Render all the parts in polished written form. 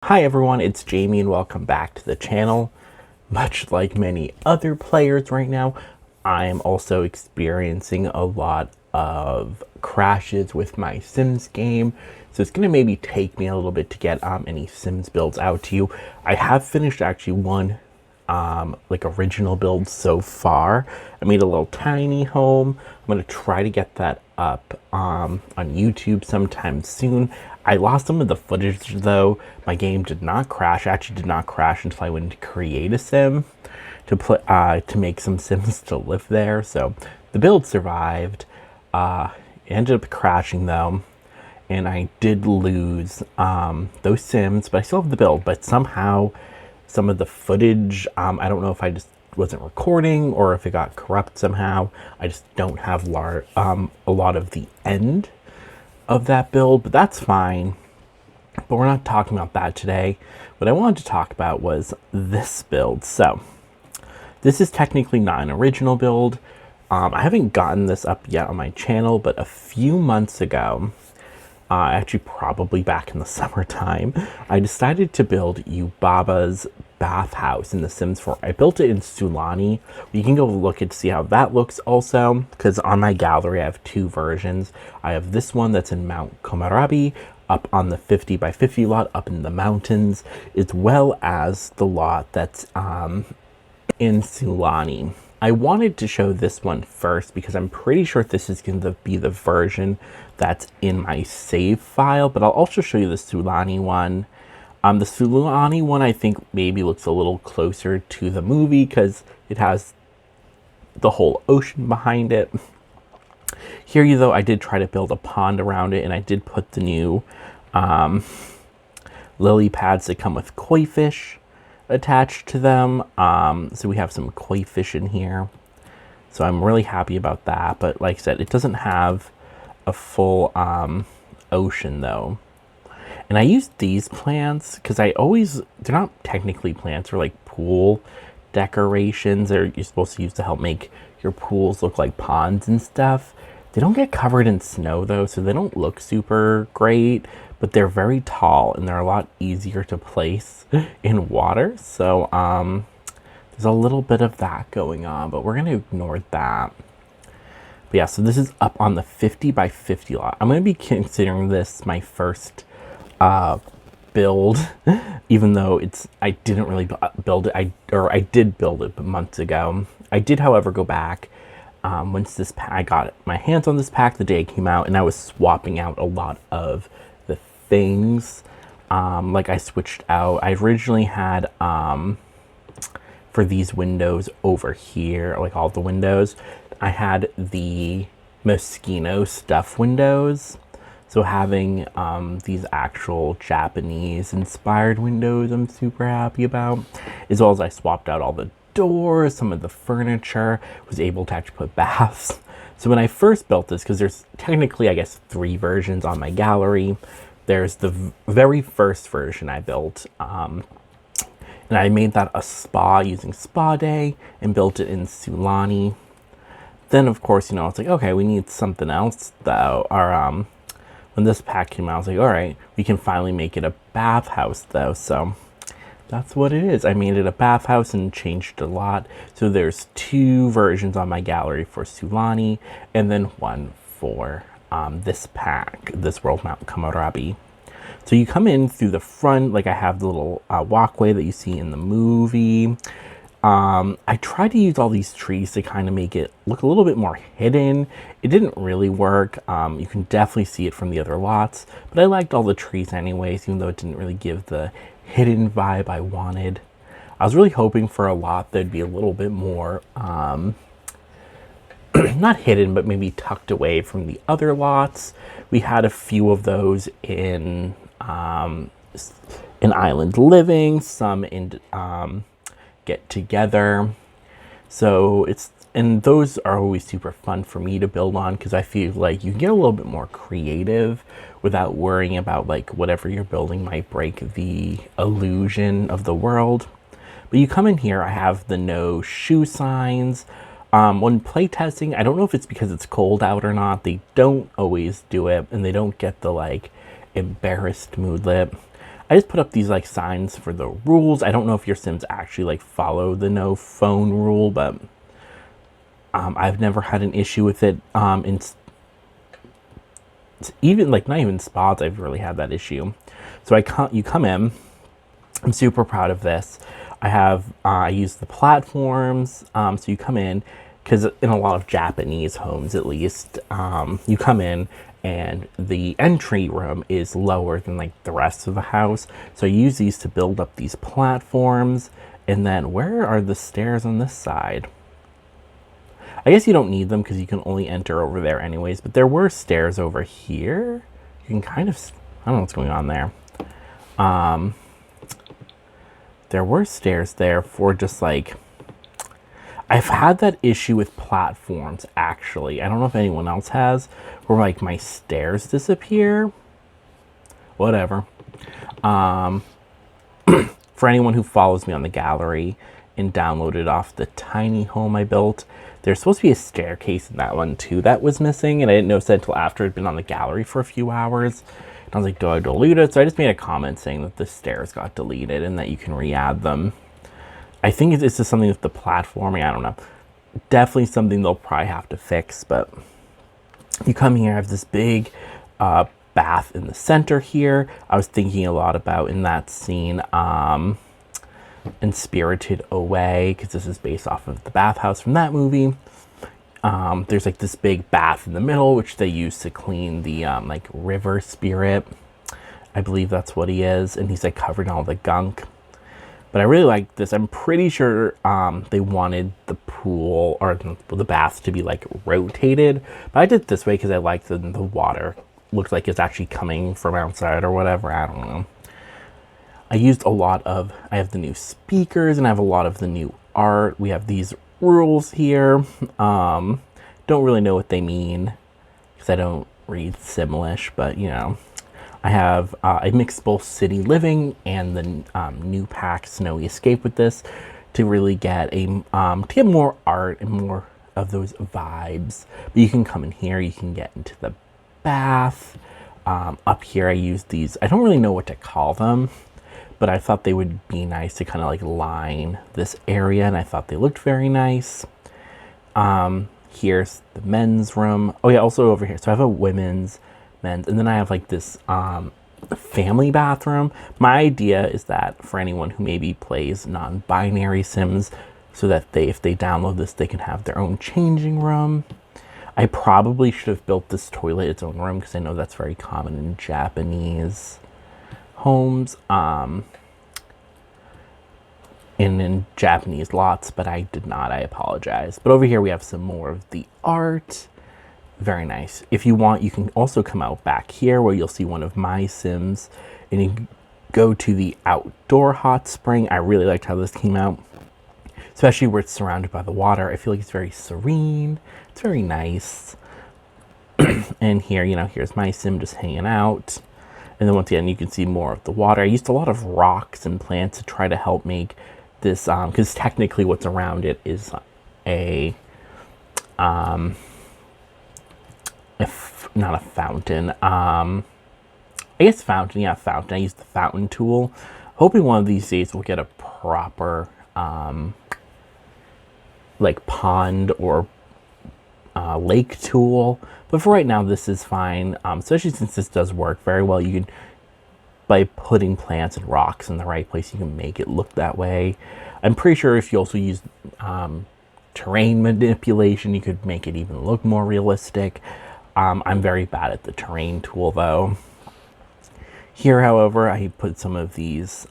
Hi everyone, it's Jamie and welcome back to the channel. Much like many other players right now, I am also experiencing a lot of crashes with my Sims game. So it's going to maybe take me a little bit to get any Sims builds out to you. I have finished actually one like original build so far. I made a little tiny home. I'm going to try to get that up on YouTube sometime soon. I lost some of the footage though. My game did not crash. Actually did not crash until I went to create a sim to make some Sims to live there. So the build survived. It ended up crashing though, and I did lose those Sims, but I still have the build. But somehow some of the footage, I don't know if I just wasn't recording or if it got corrupt somehow. I just don't have a lot of the end of that build, but that's fine. But we're not talking about that today. What I wanted to talk about was this build. So this is technically not an original build. I haven't gotten this up yet on my channel, but a few months ago, actually probably back in the summertime, I decided to build Yubaba's bathhouse in The Sims 4. I built it in Sulani. You can go look and see how that looks also, because on my gallery I have two versions. I have this one that's in Mount Komarabi, up on the 50 by 50 lot up in the mountains, as well as the lot that's in Sulani. I wanted to show this one first because I'm pretty sure this is going to be the version that's in my save file, but I'll also show you the Sulani one. The Sulani one I think maybe looks a little closer to the movie because it has the whole ocean behind it. Here, though, I did try to build a pond around it, and I did put the new lily pads that come with koi fish attached to them. So we have some koi fish in here. So I'm really happy about that. But like I said, it doesn't have a full ocean though. And I used these plants because they're not technically plants, they're like pool decorations. You're supposed to use to help make your pools look like ponds and stuff. They don't get covered in snow though, so they don't look super great, but they're very tall and they're a lot easier to place in water. So there's a little bit of that going on, but we're gonna ignore that. But yeah, so this is up on the 50 by 50 lot. I'm gonna be considering this my first build, even though I didn't really build it. I did build it months ago. I did, however, go back once I got my hands on this pack the day it came out, and I was swapping out a lot of the things. Like I switched out. I originally had for these windows over here, like all the windows, I had the Moschino stuff windows. So having these actual Japanese inspired windows I'm super happy about, as well as I swapped out all the doors, some of the furniture, was able to actually put baths. So when I first built this, because there's technically I guess 3 versions on my gallery, there's the very first version I built, and I made that a spa using Spa Day and built it in Sulani. Then of course, it's like, okay, we need something else though. Or when this pack came out, I was like, all right, we can finally make it a bathhouse though. So that's what it is. I made it a bathhouse and changed a lot. So there's 2 versions on my gallery for Sulani, and then one for this pack, this World Mount Komarabi. So you come in through the front, like I have the little walkway that you see in the movie. I tried to use all these trees to kind of make it look a little bit more hidden. It didn't really work. You can definitely see it from the other lots, but I liked all the trees anyways, even though it didn't really give the hidden vibe I wanted. I was really hoping for a lot that'd be a little bit more, not hidden, but maybe tucked away from the other lots. We had a few of those in Island Living, some in Get Together. So and those are always super fun for me to build on because I feel like you get a little bit more creative without worrying about like whatever you're building might break the illusion of the world. But you come in here, I have the no shoe signs. When playtesting, I don't know if it's because it's cold out or not, they don't always do it, and they don't get the like embarrassed moodlet. I just put up these like signs for the rules. I don't know if your Sims actually like follow the no phone rule, but I've never had an issue with it. Even like not even spots, I've really had that issue. So you come in. I'm super proud of this. I use the platforms. So you come in, because in a lot of Japanese homes, at least, you come in and the entry room is lower than like the rest of the house. So I use these to build up these platforms. And then where are the stairs on this side? I guess you don't need them because you can only enter over there anyways, but there were stairs over here. You can kind of, I don't know what's going on there. There were stairs there for just like, I've had that issue with platforms actually. I don't know if anyone else has, where like my stairs disappear. Whatever. For anyone who follows me on the gallery and downloaded off the tiny home I built, there's supposed to be a staircase in that one too that was missing, and I didn't notice that until after it'd been on the gallery for a few hours. And I was like, do I delete it? So I just made a comment saying that the stairs got deleted and that you can re-add them. I think it's just something with the platforming. I don't know. Definitely something they'll probably have to fix, but you come here, I have this big bath in the center here. I was thinking a lot about in that scene in Spirited Away, because this is based off of the bathhouse from that movie. There's like this big bath in the middle, which they use to clean the like river spirit. I believe that's what he is, and he's like covered in all the gunk. But I really like this. I'm pretty sure they wanted the pool or the bath to be like rotated, but I did it this way because I like the water looks like it's actually coming from outside or whatever. I don't know. I used a lot of, I have the new speakers and I have a lot of the new art. We have these rules here. Don't really know what they mean because I don't read Simlish, but you know. I mixed both City Living and the new pack Snowy Escape with this to really get to get more art and more of those vibes. But you can come in here, you can get into the bath. Up here I use these, I don't really know what to call them, but I thought they would be nice to kind of like line this area, and I thought they looked very nice. Here's the men's room. Oh yeah, also over here. So I have a women's, men's, and then I have like this family bathroom. My idea is that for anyone who maybe plays non-binary Sims, so that if they download this, they can have their own changing room. I probably should have built this toilet its own room because I know that's very common in Japanese homes, and in Japanese lots, but I did not. I apologize. But over here we have some more of the art. Very nice. If you want, you can also come out back here where you'll see one of my Sims, and you can go to the outdoor hot spring. I really liked how this came out, especially where it's surrounded by the water. I feel like it's very serene. It's very nice. And here, you know, here's my Sim just hanging out. And then once again, you can see more of the water. I used a lot of rocks and plants to try to help make this, because technically what's around it is not a fountain. I guess fountain. Yeah, fountain. I used the fountain tool. Hoping one of these days we'll get a proper like pond or lake tool. But for right now, this is fine. Especially since this does work very well. You can, by putting plants and rocks in the right place, you can make it look that way. I'm pretty sure if you also use terrain manipulation, you could make it even look more realistic. I'm very bad at the terrain tool though. Here, however, I put some of these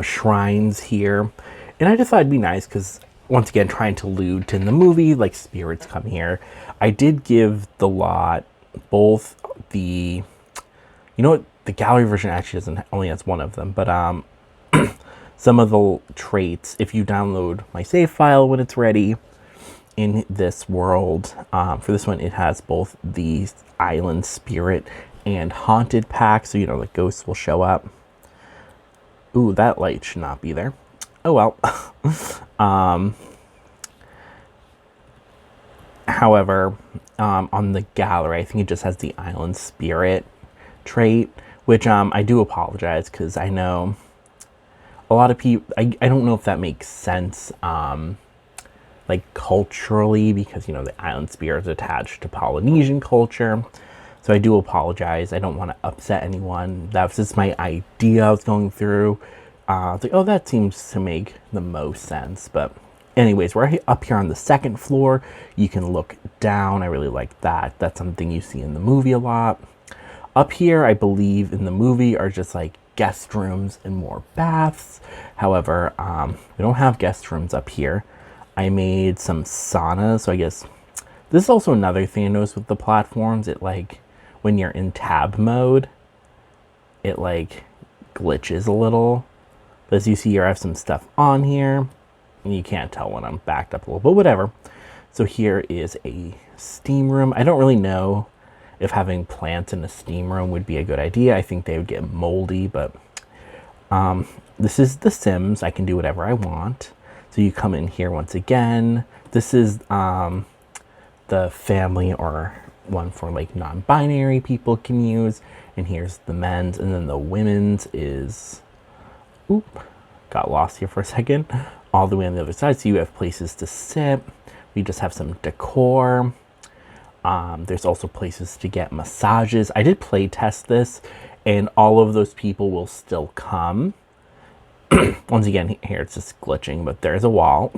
shrines here, and I just thought it'd be nice because, once again, trying to allude to in the movie, like spirits come here. I did give the lot both the, you know what, the gallery version actually doesn't, only has one of them, but some of the traits, if you download my save file when it's ready in this world, for this one, it has both the island spirit and haunted pack, so you know the ghosts will show up. Ooh, that light should not be there. Oh well. However, on the gallery, I think it just has the island spirit trait, which I do apologize because I know a lot of people, I don't know if that makes sense, like culturally, because, you know, the island spear is attached to Polynesian culture. So I do apologize. I don't want to upset anyone. That was just my idea I was going through. I was like, oh, that seems to make the most sense. But anyways, we're up here on the second floor. You can look down. I really like that. That's something you see in the movie a lot. Up here, I believe in the movie are just like guest rooms and more baths. However, we don't have guest rooms up here. I made some saunas, so I guess this is also another thing I noticed with the platforms. It like, when you're in tab mode, it like glitches a little. But as you see here, I have some stuff on here, and you can't tell when I'm backed up a little, but whatever. So here is a steam room. I don't really know if having plants in a steam room would be a good idea. I think they would get moldy, but this is The Sims. I can do whatever I want. So you come in here once again. This is the family, or one for like non-binary people can use. And here's the men's, and then the women's is, oop, got lost here for a second, all the way on the other side. So you have places to sit. We just have some decor. There's also places to get massages. I did play test this, and all of those people will still come. Once again, here it's just glitching, but there's a wall.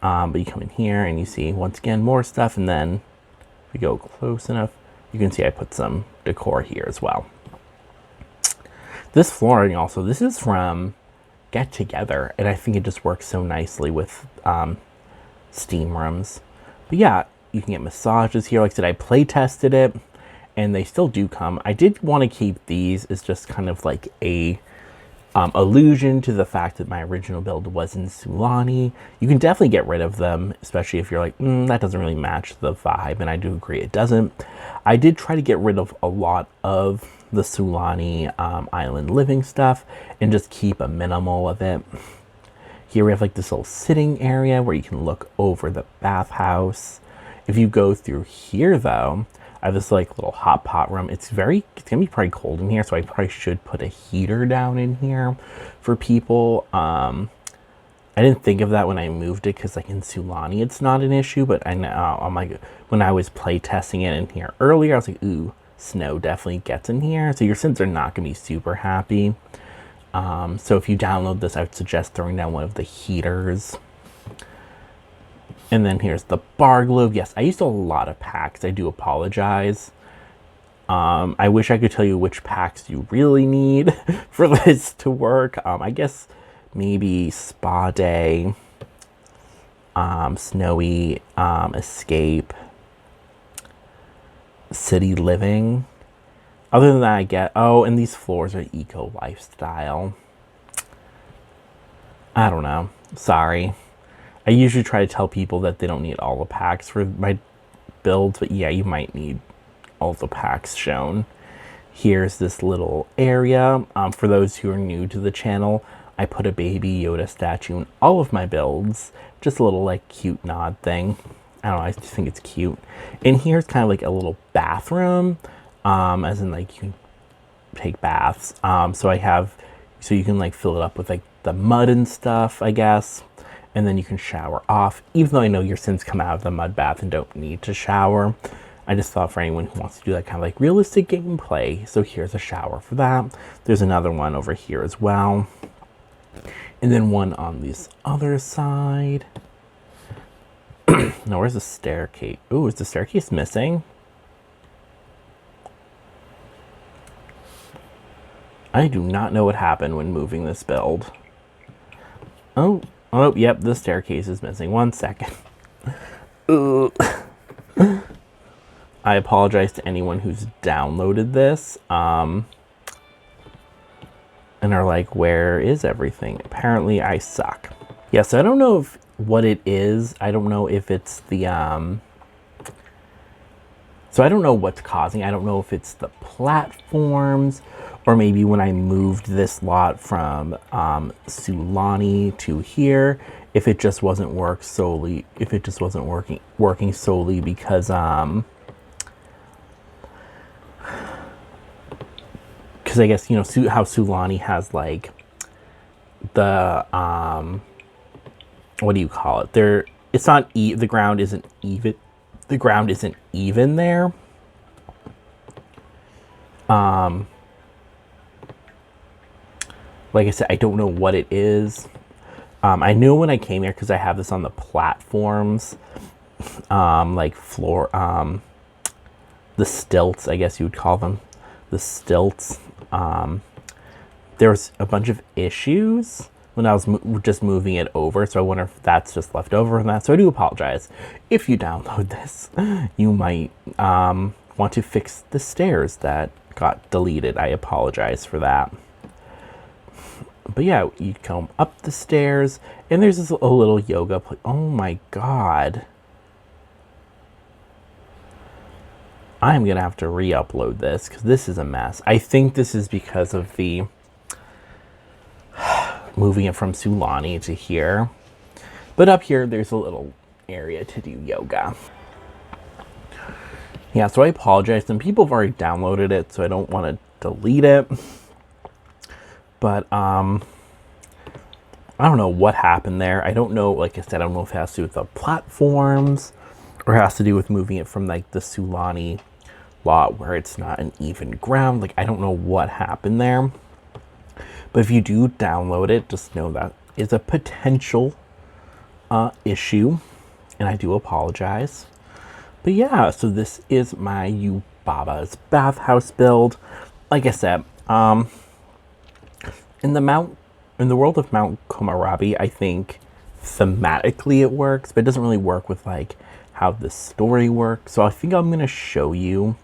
But you come in here and you see, once again, more stuff. And then if we go close enough, you can see I put some decor here as well. This flooring also, this is from Get Together, and I think it just works so nicely with steam rooms. But yeah, you can get massages here. Like I said, I play tested it, and they still do come. I did want to keep these as just kind of like a allusion to the fact that my original build was in Sulani. You can definitely get rid of them, especially if you're like, that doesn't really match the vibe, and I do agree it doesn't. I did try to get rid of a lot of the Sulani island living stuff and just keep a minimal of it. Here we have like this little sitting area where you can look over the bathhouse. If you go through here though, I have this like little hot pot room. It's gonna be pretty cold in here, so I probably should put a heater down in here for people. I didn't think of that when I moved it, because like in Sulani it's not an issue, but I know I'm like, when I was play testing it in here earlier, I was like, ooh, snow definitely gets in here, so your Sims are not gonna be super happy. So if you download this, I would suggest throwing down one of the heaters. And then here's the bar globe. Yes, I used a lot of packs. I do apologize. I wish I could tell you which packs you really need for this to work. I guess maybe Spa Day, Snowy, Escape, City Living. Other than that, I get, oh, and these floors are Eco Lifestyle. I don't know. Sorry. I usually try to tell people that they don't need all the packs for my builds, but yeah, you might need all the packs shown. Here's this little area. For those who are new to the channel, I put a baby Yoda statue in all of my builds. Just a little like cute nod thing. I don't know, I just think it's cute. And here's kind of like a little bathroom, as in like you can take baths. So you can like fill it up with like the mud and stuff, I guess. And then you can shower off, even though I know your Sims come out of the mud bath and don't need to shower. I just thought for anyone who wants to do that kind of like realistic gameplay, so here's a shower for that. There's another one over here as well. And then one on this other side. Now, where's the staircase? Ooh, is the staircase missing? I do not know what happened when moving this build. Oh, yep, the staircase is missing. 1 second. I apologize to anyone who's downloaded this and are like, where is everything? Apparently I suck. Yeah, so I don't know what it is. I don't know if it's the so I don't know what's causing. I don't know if it's the platforms, or maybe when I moved this lot from Sulani to here, if it just wasn't working solely because because I guess, you know, how Sulani has like the, what do you call it? There, it's not, the ground isn't even, the ground isn't even there. Like I said, I don't know what it is. I knew when I came here, because I have this on the platforms, like floor, the stilts, I guess you would call them, the stilts. There's a bunch of issues when I was just moving it over, so I wonder if that's just left over from that. So I do apologize. If you download this, you might want to fix the stairs that got deleted. I apologize for that. But yeah, you come up the stairs, and there's this a little yoga place. Oh my god. I'm going to have to re-upload this, because this is a mess. I think this is because of the moving it from Sulani to here. But up here, there's a little area to do yoga. Yeah, so I apologize. Some people have already downloaded it, so I don't want to delete it. But, I don't know what happened there. I don't know, like I said, I don't know if it has to do with the platforms or has to do with moving it from, like, the Sulani lot where it's not an even ground. Like, I don't know what happened there. But if you do download it, just know that is a potential issue. And I do apologize. But yeah, so this is my Yubaba's Bathhouse build. Like I said, in the world of Mount Komorabi, I think thematically it works, but it doesn't really work with like how the story works. So I think I'm going to show you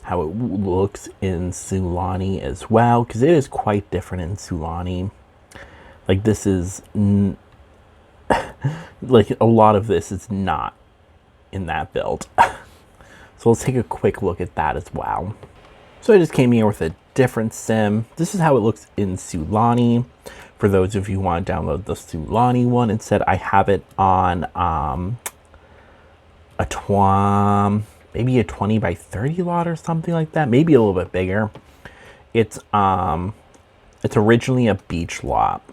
how it looks in Sulani as well, because it is quite different in Sulani. Like this is like a lot of this is not in that build. So let's take a quick look at that as well. So I just came here with a different sim. This is how it looks in Sulani. For those of you who want to download the Sulani one, instead I have it on maybe a 20 by 30 lot or something like that. Maybe a little bit bigger. It's originally a beach lot.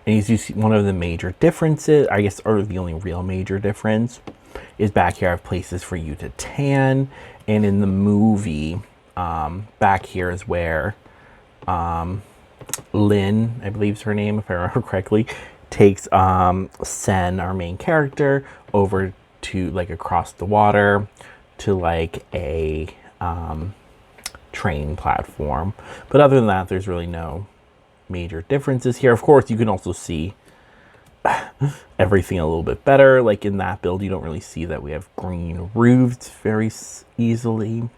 And as you see, one of the major differences, I guess, or the only real major difference, is back here I have places for you to tan. And in the movie, back here is where Lynn, I believe is her name, if I remember correctly, takes Sen, our main character, over to like across the water to like a train platform. But other than that, there's really no major differences here. Of course, you can also see everything a little bit better. Like in that build, you don't really see that we have green roofs very easily.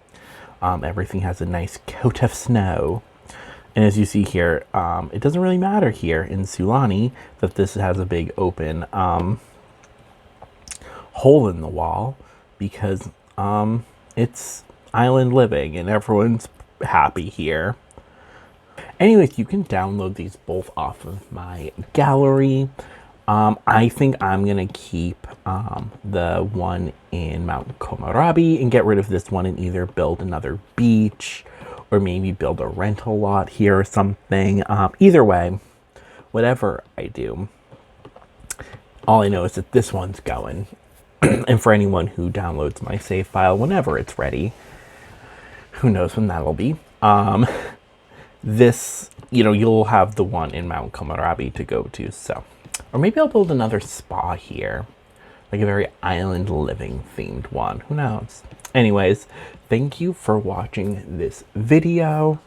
Everything has a nice coat of snow. And as you see here, it doesn't really matter here in Sulani that this has a big open hole in the wall, because it's island living and everyone's happy here. Anyways, you can download these both off of my gallery. I think I'm going to keep the one in Mount Komorabi and get rid of this one and either build another beach or maybe build a rental lot here or something. Either way, whatever I do, all I know is that this one's going. And for anyone who downloads my save file whenever it's ready, who knows when that'll be, this, you know, you'll have the one in Mount Komorabi to go to. So, or maybe I'll build another spa here, like a very island living themed one. Who knows? Anyways, thank you for watching this video.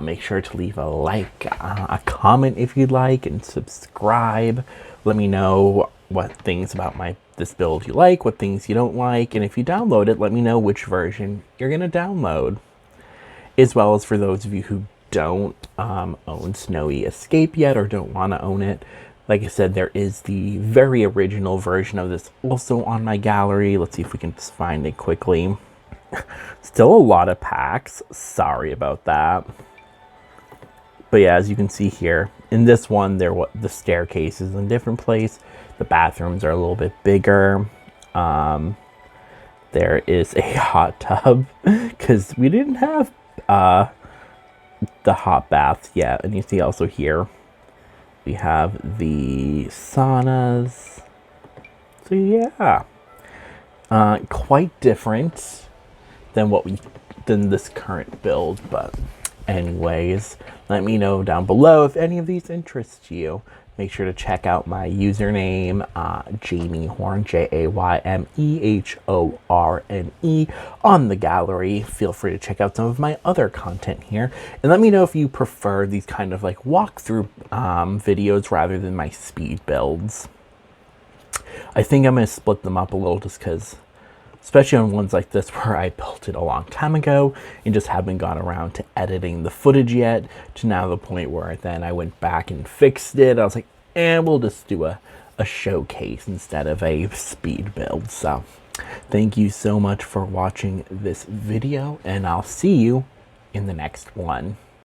Make sure to leave a like, a comment if you'd like, and subscribe. Let me know what things about this build you like, what things you don't like, and if you download it, let me know which version you're gonna download. As well as for those of you who don't own Snowy Escape yet or don't want to own it, like I said, there is the very original version of this also on my gallery. Let's see if we can just find it quickly. Still a lot of packs. Sorry about that. But yeah, as you can see here, in this one, the staircase is in a different place. The bathrooms are a little bit bigger. There is a hot tub because we didn't have hot baths yet. And you see also here we have the saunas. So yeah, quite different than than this current build. But anyways, let me know down below if any of these interest you. Make sure to check out my username, Jaymehorne, Jaymehorne, on the gallery. Feel free to check out some of my other content here. And let me know if you prefer these kind of like walkthrough videos rather than my speed builds. I think I'm going to split them up a little just because, especially on ones like this where I built it a long time ago and just haven't gone around to editing the footage yet, to now the point where then I went back and fixed it. I was like, we'll just do a showcase instead of a speed build. So thank you so much for watching this video, and I'll see you in the next one.